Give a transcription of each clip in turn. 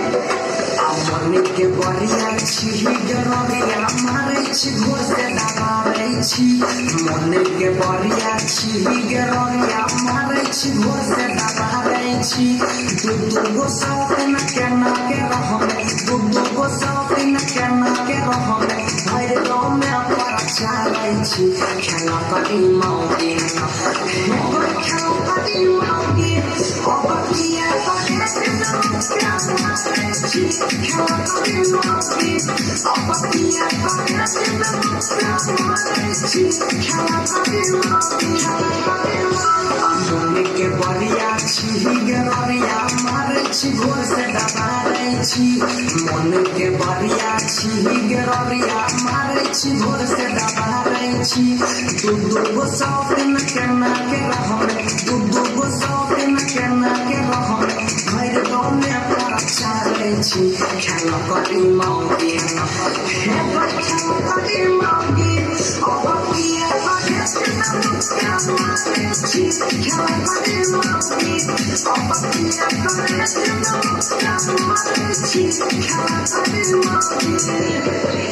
मन के बरिया छी गरबिया मारे छी घोर से दबारे छी मन के बरिया छी गरबिया मारे छी घोर से दबारे छी दू गो सौतन के ना के रहमे दू गो सौतन के ना के रहमे भर लो में पर चाले छी खेला करी मौगी खेला करी मौगी अब किया पके से ना मारे छी खेला करी मौगी अब किया पके से ना मारे छी खेला करी मौगी मन के बरिया छी गरबिया मारे छी घोर से दबारे छी मन के बरिया छी गरबिया मारे छी घोर से दबारे छी दू गो सौतन के ना के रहमे दू गो सौतन के ना के रहमे भर लो में पर चाले छी खेला करी मौगी खेला करी मौगी अब किया पके से ना मारे छी खेला करी मौगी अब किया पके से ना मारे छी खेला करी मौगी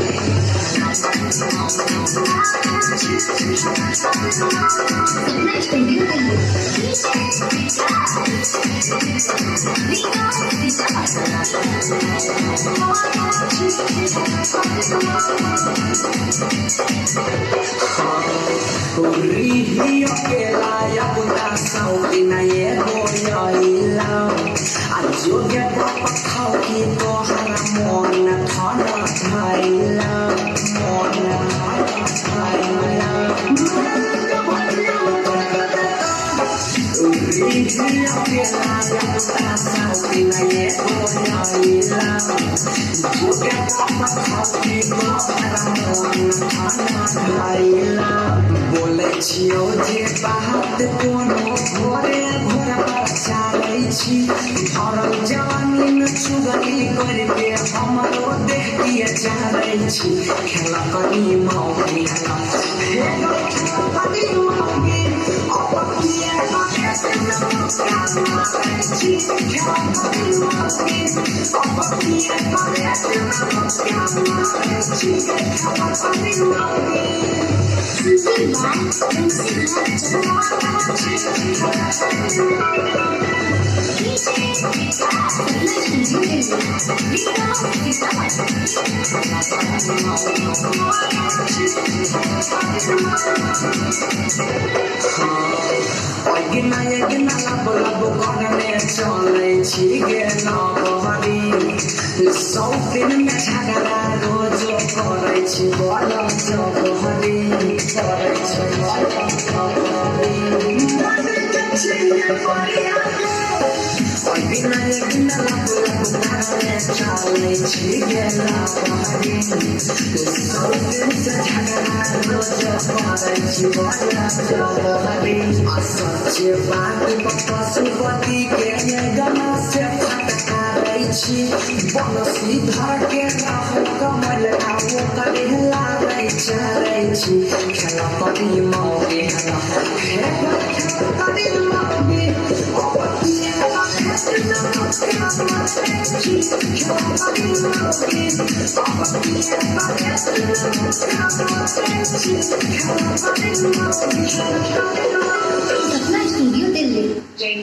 बोले छियो जे बात कोनो घोरे घोर पर चाले छी भरल जवानी में चुगली करके हमरो देख दिए चाले छी खेला करी मौगी खेला करी मौगी अब किया पके से ना मारे छी खेला करी मौगी अब किया पके से ना मारे छी खेला करी मौगी चले छी गेना बहरी सौतिन में झगड़ा रोज करे छी बल जबहरी करे छी चले छी गेना बहरी सौतिन से झगड़ा रोज करे छी बल जबहरी सच्चे बात पशुपति के गला से फटकारे छी बनसी धर के रहो कमल आओ करे लागे चले छी खेला करी मौगी खेला करी मौगी अब किया पके से ना मारे छी खेला करी मौगी अब किया पके से ना मारे छी खेला करी मौगी। सपना स्टूडियो दिल्ली।